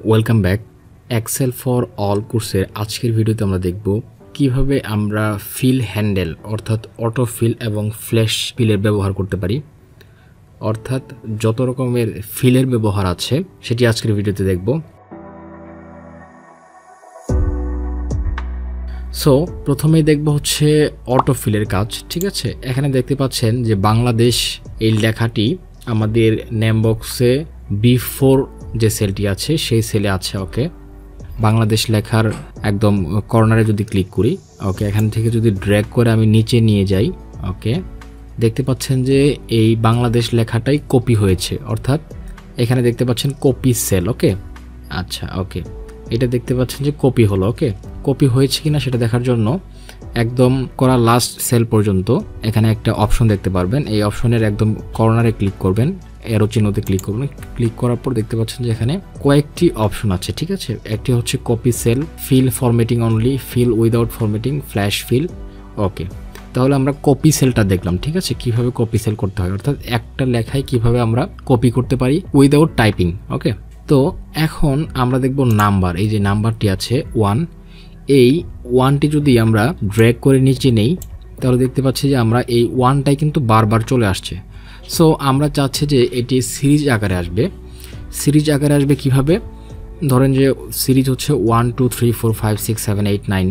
Welcome back. Excel for all কোর্সের আজকের ভিডিওতে আমরা দেখব কিভাবে আমরা ফিল হ্যান্ডেল অর্থাৎ অটো ফিল এবং ফ্ল্যাশ ফিলের ব্যবহার করতে পারি, অর্থাৎ যত রকমের ফিলের ব্যবহার আছে সেটি আজকের ভিডিওতে দেখব। সো প্রথমেই দেখব হচ্ছে অটো ফিলের কাজ। ঠিক আছে, এখানে দেখতে পাচ্ছেন যে বাংলাদেশ এই লেখাটি আমাদের নেম বক্সে B4 যে সেলটি আছে সেই সেলে আছে। ওকে, বাংলাদেশ লেখার একদম কর্নারে যদি ক্লিক করি, ওকে, এখান থেকে যদি ড্র্যাগ করে আমি নিচে নিয়ে যাই, ওকে, দেখতে পাচ্ছেন যে এই বাংলাদেশ লেখাটাই কপি হয়েছে, অর্থাৎ এখানে দেখতে পাচ্ছেন কপি সেল। ওকে, আচ্ছা, ওকে, এটা দেখতে পাচ্ছেন যে কপি হলো। ওকে, কপি হয়েছে কিনা সেটা দেখার জন্য একদম করা লাস্ট সেল পর্যন্ত এখানে একটা অপশন দেখতে পারবেন। এই অপশনের একদম কর্নারে ক্লিক করবেন, এরো চিহ্নতে ক্লিক করবেন। ক্লিক করার পর দেখতে পাচ্ছেন যে এখানে কয়েকটি অপশন আছে। ঠিক আছে, একটি হচ্ছে copy cell, fill formatting only, fill without formatting, flash fill. Okay, তাহলে আমরা কপি সেলটা দেখলাম। ঠিক আছে, কিভাবে কপি সেল করতে হয়, অর্থাৎ একটা লেখায় কিভাবে আমরা কপি করতে পারি উইদাউট টাইপিং। ওকে, তো এখন আমরা দেখব নাম্বার। এই যে নাম্বারটি আছে 1, এই 1টি যদি আমরা ড্র্যাগ করে নিচে নেই তাহলে দেখতে পাচ্ছি যে আমরা এই 1টাই কিন্তু বারবার চলে আসছে। সো আমরা চাচ্ছি যে এটি সিরিজ আকারে আসবে। সিরিজ আকারে আসবে কিভাবে? ধরেন যে সিরিজ হচ্ছে 1 2 3 4 5 6 7 8 9,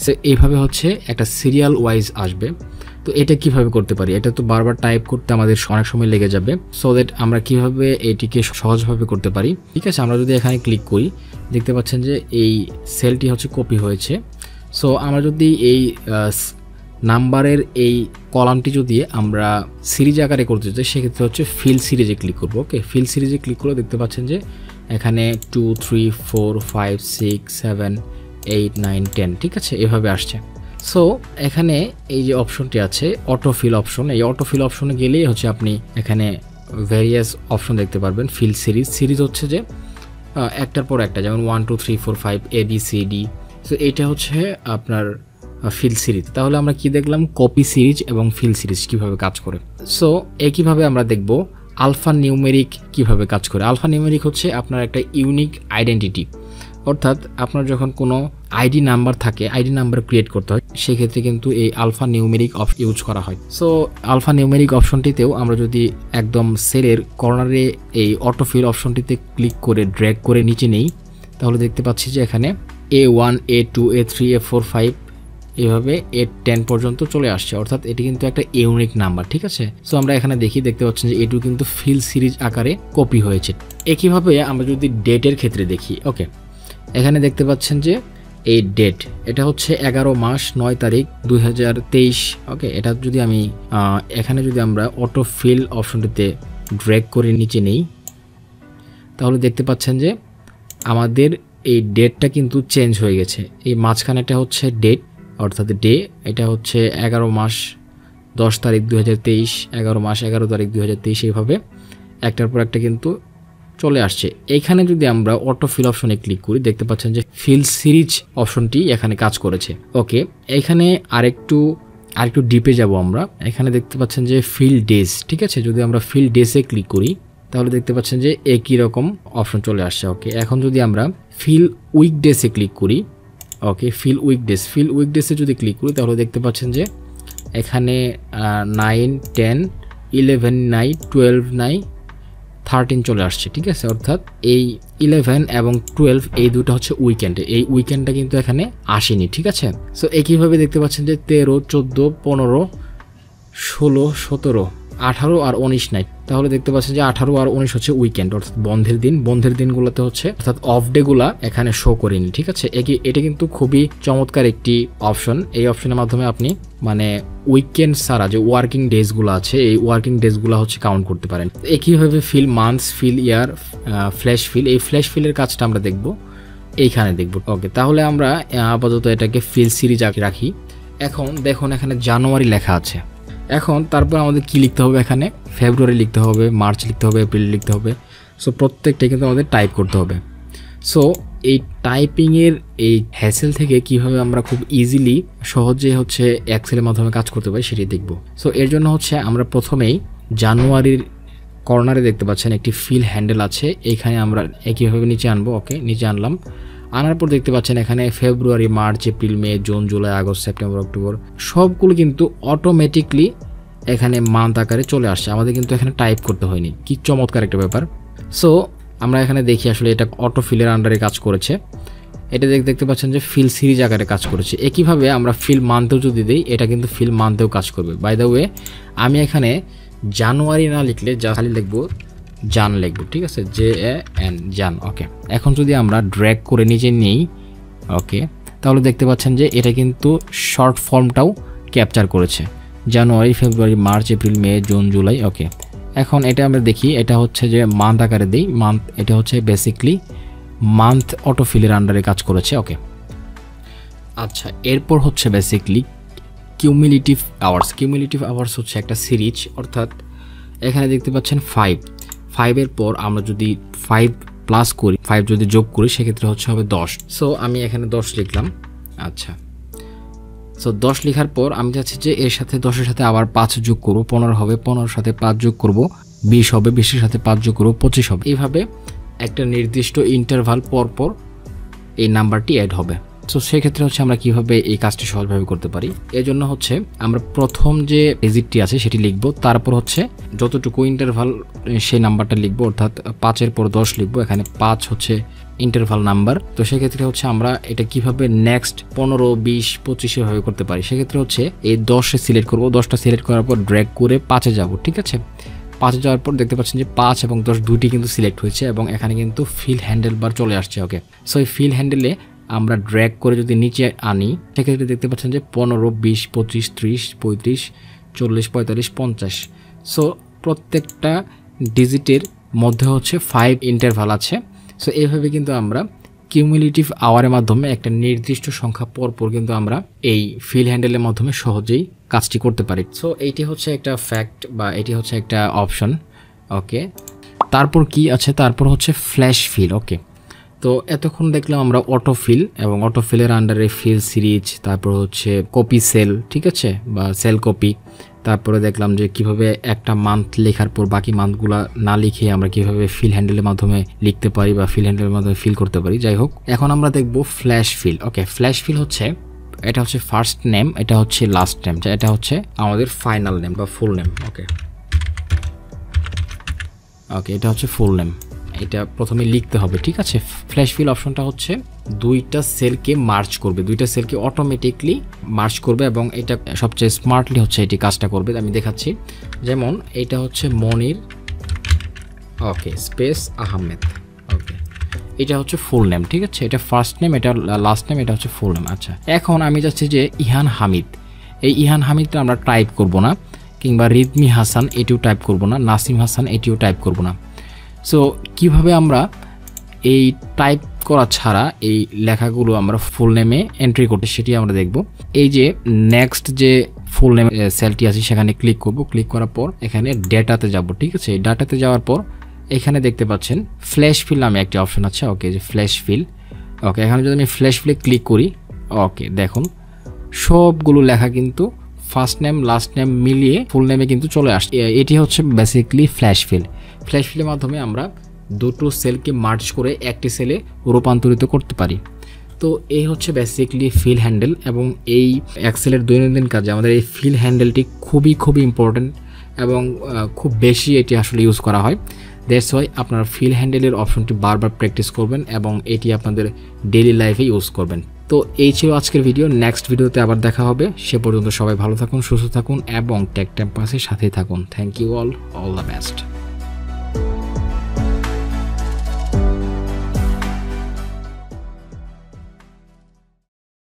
সো এইভাবে হচ্ছে একটা সিরিয়াল ওয়াইজ আসবে। তো এটা কিভাবে করতে পারি? এটা তো বারবার টাইপ করতে আমাদের অনেক সময় লেগে যাবে। সো দ্যাট আমরা কিভাবে এটিকে সহজভাবে করতে পারি। ঠিক আছে, আমরা যদি এখানে ক্লিক করি দেখতে পাচ্ছেন যে এই সেলটি হচ্ছে কপি হয়েছে। সো আমরা যদি এই নাম্বারের এই কলামটি যদি আমরা সিরিজ আকারে করতে চাই সেক্ষেত্রে হচ্ছে ফিল সিরিজে ক্লিক করব। ওকে, ফিল সিরিজে ক্লিক করে দেখতে পাচ্ছেন যে এখানে 2 3 4 5 6 7 8 9 10, ঠিক আছে, এভাবে আসছে। সো এখানে এই যে অপশনটি আছে অটোফিল অপশন, এই অটোফিল অপশনে গেলেই হচ্ছে আপনি এখানে ভ্যারিয়াস অপশন দেখতে পারবেন। ফিল সিরিজ, সিরিজ হচ্ছে যে একটার পর একটা, যেমন 1 2 3 4 5 ABCD। সো এইটা হচ্ছে আপনার ফিল সিরিজ। তাহলে আমরা কি দেখলাম? কপি সিরিজ এবং ফিল সিরিজ কিভাবে কাজ করে। সো একইভাবে আমরা দেখব আলফা নিউমেরিক কিভাবে কাজ করে। আলফা নিউমেরিক হচ্ছে আপনার একটা ইউনিক আইডেন্টিটি, অর্থাৎ আপনার যখন কোনো আইডি নাম্বার থাকে, আইডি নাম্বার ক্রিয়েট করতে হয়, সেক্ষেত্রে কিন্তু এই আলফা নিউমেরিক ইউজ করা হয়। সো আলফা নিউমেরিক অপশনটিতেও আমরা যদি একদম সেলের কর্নারে এই অটোফিল অপশনটিতে ক্লিক করে ড্র্যাগ করে নিচে নেই তাহলে দেখতে পাচ্ছি যে এখানে A1 A2 A3 A4 5 এভাবে A10 পর্যন্ত চলে আসছে, অর্থাৎ এটি কিন্তু একটা ইউনিক নাম্বার। ঠিক আছে, সো আমরা এখানে দেখতে পাচ্ছেন যে এটু কিন্তু ফিল সিরিজ আকারে কপি হয়েছে। একইভাবে আমরা যদি ডেটের ক্ষেত্রে দেখি, ওকে, এখানে দেখতে পাচ্ছেন যে এই ডেট, এটা হচ্ছে 11 মাস 9 তারিখ 2023। ওকে, এটা যদি আমি এখানে যদি আমরা অটো ফিল অপশনটিতে ড্র্যাগ করে নিচে নেই তাহলে দেখতে পাচ্ছেন যে আমাদের এই ডেটটা কিন্তু চেঞ্জ হয়ে গেছে। এই মাঝখানেটা হচ্ছে ডেট অর্থাৎ ডে, এটা হচ্ছে 11 মাস 10 তারিখ 2023, 11 মাস 11 তারিখ 2023, এইভাবে একটার পর একটা কিন্তু চলে আসছে। এখানে যদি আমরা অটো ফিল অপশনে ক্লিক করি দেখতে পাচ্ছেন যে ফিল সিরিজ অপশনটি এখানে কাজ করেছে। ওকে, এখানে আরেকটু ডিপে যাব আমরা। এখানে দেখতে পাচ্ছেন যে ফিল ডেজ। ঠিক আছে, যদি আমরা ফিল ডেজে ক্লিক করি তাহলে দেখতে পাচ্ছেন যে একই রকম অপশন চলে আসছে। ওকে, এখন যদি আমরা ফিল উইকডেসে ক্লিক করি, ওকে, ফিল উইকডেসে যদি ক্লিক করি তাহলে দেখতে পাচ্ছেন যে এখানে 9 10 11 নাই 12 নাই 13 চলে আসছে। ঠিক আছে, অর্থাৎ এই 11 এবং 12 এই দুটো হচ্ছে উইকেন্ডে, এই উইকেন্ডটা কিন্তু এখানে আসেনি। ঠিক আছে, সো একইভাবে দেখতে পাচ্ছেন যে 13 14 15 16 17 18 আর 19 নাই, তাহলে দেখতে পাচ্ছেন যে 18 আর 19 হচ্ছে উইকেন্ড, অর্থাৎ বন্ধের দিন। বন্ধের দিনগুলোতে হচ্ছে অর্থাৎ অফ ডে গুলা এখানে শো করেনি। ঠিক আছে, এটা কিন্তু খুবই চমৎকার একটি অপশন। এই অপশনের মাধ্যমে আপনি মানে উইকেন্ড ছাড়া যে ওয়ার্কিং ডেজগুলো আছে এই ওয়ার্কিং ডেজগুলো হচ্ছে কাউন্ট করতে পারেন। একইভাবে ফিল মান্থস, ফিল ইয়ার, ফ্ল্যাশ ফিল, এই ফ্ল্যাশ ফিলের কাজটা আমরা দেখব এইখানে দেখব। ওকে, তাহলে আমরা আপাতত এটাকে ফিল সিরিজ রাখি। এখন দেখুন এখানে জানুয়ারি লেখা আছে। এখন তারপর আমাদের কি লিখতে হবে? এখানে ফেব্রুয়ারি লিখতে হবে, মার্চ লিখতে হবে, এপ্রিল লিখতে হবে। সো প্রত্যেকটাই কিন্তু আমাদের টাইপ করতে হবে। সো এই টাইপিংয়ের এই হ্যাসেল থেকে কিভাবে আমরা খুব ইজিলি সহজে হচ্ছে এক্সেলের মাধ্যমে কাজ করতে পারি সেটি দেখব। সো এর জন্য হচ্ছে আমরা প্রথমেই জানুয়ারির কর্নারে দেখতে পাচ্ছেন একটি ফিল হ্যান্ডেল আছে, এখানে আমরা একইভাবে নিচে আনবো। ওকে, নিচে আনলাম, আনার পর দেখতে পাচ্ছেন এখানে February, March, April, May, June, July, August, September, October সবগুলো কিন্তু অটোমেটিকলি এখানে মান্থ আকারে চলে আসছে, আমাদের কিন্তু এখানে টাইপ করতে হয়নি। কি চমৎকার একটা ব্যাপার। সো আমরা এখানে দেখি আসলে এটা অটোফিলের আন্ডারে কাজ করেছে। এটা দেখতে পাচ্ছেন যে ফিল সিরিজ আকারে কাজ করেছে। একইভাবে আমরা ফিল মান্থেও যদি দিই, এটা কিন্তু ফিল মান্থেও কাজ করবে। বাই দ্য ওয়ে, আমি এখানে জানুয়ারি না লিখলে খালি লিখবো জান লিখবো, ঠিক আছে, JAN, জান। ওকে, এখন যদি আমরা ড্র্যাগ করে নিচে নিই, ওকে, তাহলে দেখতে পাচ্ছেন যে এটা কিন্তু শর্ট ফর্মটাও ক্যাপচার করেছে, জানুয়ারি, ফেব্রুয়ারি, March, April, May, June, July. ওকে, এখন এটা আমরা দেখি, এটা হচ্ছে যে মান্থ আকারে দিই, মান্থ, এটা হচ্ছে বেসিকলি মান্থ অটোফিলের আন্ডারে কাজ করেছে। ওকে, আচ্ছা, এরপর হচ্ছে basically cumulative hours. Cumulative hours হচ্ছে একটা সিরিজ, অর্থাৎ এখানে দেখতে পাচ্ছেন 5 পর আমরা যদি 5 প্লাস করি, 5 যদি যোগ করি, সেক্ষেত্রে হচ্ছে হবে 10। সো আমি এখানে 10 লিখলাম। আচ্ছা, সো 10 লেখার পর আমি চাচ্ছি যে এর সাথে 10-এর সাথে আবার 5 যোগ করবো, 15 হবে, 15-এর সাথে 5 যোগ করবো, 20 হবে, 20-এর সাথে 5 যোগ করবো, 25 হবে। এইভাবে একটা নির্দিষ্ট ইন্টারভাল পর এই নাম্বারটি অ্যাড হবে। সো সেক্ষেত্রে হচ্ছে আমরা কিভাবে এই কাজটি সহজভাবে করতে পারি, এর জন্য হচ্ছে আমরা প্রথম যে ডিজিটটি আছে সেটি লিখব, তারপর হচ্ছে যতটুকু ইন্টারভাল সেই নাম্বারটা লিখবো, অর্থাৎ 5-এর পর 10 লিখবো। এখানে 5 হচ্ছে ইন্টারভাল নাম্বার। তো সেক্ষেত্রে হচ্ছে আমরা এটা কিভাবে নেক্সট 15, 20, 25 এভাবে করতে পারি। সেক্ষেত্রে হচ্ছে এই 10-এ সিলেক্ট করবো, 10টা সিলেক্ট করার পর ড্র্যাগ করে 5-এ যাব, ঠিক আছে। 5-এ যাওয়ার পর দেখতে পাচ্ছেন যে 5 এবং 10 দুইটি কিন্তু সিলেক্ট হয়েছে এবং এখানে কিন্তু ফিল হ্যান্ডেল বার চলে আসছে। ওকে, সো এই ফিল হ্যান্ডেলে আমরা ড্র্যাগ করে যদি নিচে আনি, সেক্ষেত্রে দেখতে পাচ্ছেন যে 15, 20, 25, 30, 35, 40, 45, 50। সো প্রত্যেকটা ডিজিটের মধ্যে হচ্ছে 5 ইন্টারভাল আছে। সো এইভাবে কিন্তু আমরা কিউমুলেটিভ আওয়ারের মাধ্যমে একটা নির্দিষ্ট সংখ্যা পরপর কিন্তু আমরা এই ফিল হ্যান্ডেলের মাধ্যমে সহজেই কাজটি করতে পারি। সো এইটি হচ্ছে একটা ফ্যাক্ট বা এটি হচ্ছে একটা অপশন। ওকে, তারপর কি আছে, তারপর হচ্ছে ফ্ল্যাশ ফিল। ওকে, তো এতক্ষণ দেখলাম আমরা অটোফিল এবং অটোফিলের আন্ডারে ফিল সিরিজ, তারপর হচ্ছে কপি সেল, ঠিক আছে, বা সেল কপি। তারপরে দেখলাম যে কিভাবে একটা মান্থ লেখার পর বাকি মান্থগুলো না লিখে আমরা কিভাবে ফিল হ্যান্ডেলের মাধ্যমে লিখতে পারি বা ফিল হ্যান্ডেলের মাধ্যমে ফিল করতে পারি। যাই হোক, এখন আমরা দেখব ফ্ল্যাশ ফিল। ওকে, ফ্ল্যাশ ফিল হচ্ছে, এটা হচ্ছে ফার্স্ট নেম, এটা হচ্ছে লাস্ট নেম, এটা হচ্ছে আমাদের ফাইনাল নেম বা ফুল নেম। ওকে, এটা হচ্ছে ফুল নেম, এটা প্রথমে লিখতে হবে, ঠিক আছে। ফ্ল্যাশ ফিল অপশনটা হচ্ছে দুইটা সেলকে মার্জ করবে, দুইটা সেলকে অটোমেটিকলি মার্জ করবে এবং এটা সবচেয়ে স্মার্টলি হচ্ছে এটি কাজটা করবে। আমি দেখাচ্ছি, যেমন এটা হচ্ছে মনির, ওকে, স্পেস আহমেদ। ওকে, এটা হচ্ছে ফুল নেম, ঠিক আছে, এটা ফার্স্ট নেম, এটা লাস্ট নেম, এটা হচ্ছে ফুল নেম। আচ্ছা, এখন আমি যাচ্ছি যে ইহান হামিদ, এই ইহান হামিদটা আমরা টাইপ করব না, কিংবা রিদমি হাসান এটিও টাইপ করব না, নাসিম হাসান এটিও টাইপ করব না। সো কিভাবে আমরা এই টাইপ করা ছাড়া এই লেখাগুলো আমরা ফুল নেমে এন্ট্রি করতে, সেটি আমরা দেখব। এই যে নেক্সট যে ফুল নেম সেলটি আছে সেখানে ক্লিক করব, ক্লিক করার পর এখানে ডেটাতে যাব, ঠিক আছে। ডাটাতে যাওয়ার পর এখানে দেখতে পাচ্ছেন ফ্ল্যাশ ফিল নামে একটি অপশন আছে। ওকে, যে ফ্ল্যাশ ফিল। ওকে, এখানে যদি আমি ফ্ল্যাশ ফিলে ক্লিক করি, ওকে, দেখুন সবগুলো লেখা কিন্তু ফার্স্ট নেম লাস্ট নেম মিলিয়ে ফুল নেমে কিন্তু চলে আসছে। এটি হচ্ছে বেসিক্যালি ফ্ল্যাশ ফিল। ফ্ল্যাশ ফিলের মাধ্যমে আমরা দুটো সেলকে মার্জ করে একটি সেলে রূপান্তরিত করতে পারি। তো এই হচ্ছে বেসিক্যালি ফিল হ্যান্ডেল, এবং এই এক্সেলের দৈনন্দিন কাজে আমাদের এই ফিল হ্যান্ডেলটি খুবই ইম্পর্ট্যান্ট এবং খুব বেশি এটি আসলে ইউজ করা হয়। দ্যাটস ওয়াই আপনারা ফিল হ্যান্ডেলের অপশনটি বারবার প্র্যাকটিস করবেন এবং এটি আপনাদের ডেইলি লাইফে ইউজ করবেন। তো এই ছিল আজকের ভিডিও। নেক্সট ভিডিওতে আবার দেখা হবে। সে পর্যন্ত সবাই ভালো থাকুন, সুস্থ থাকুন এবং টেক টেম্পাসের সাথেই থাকুন। Thank you all the best.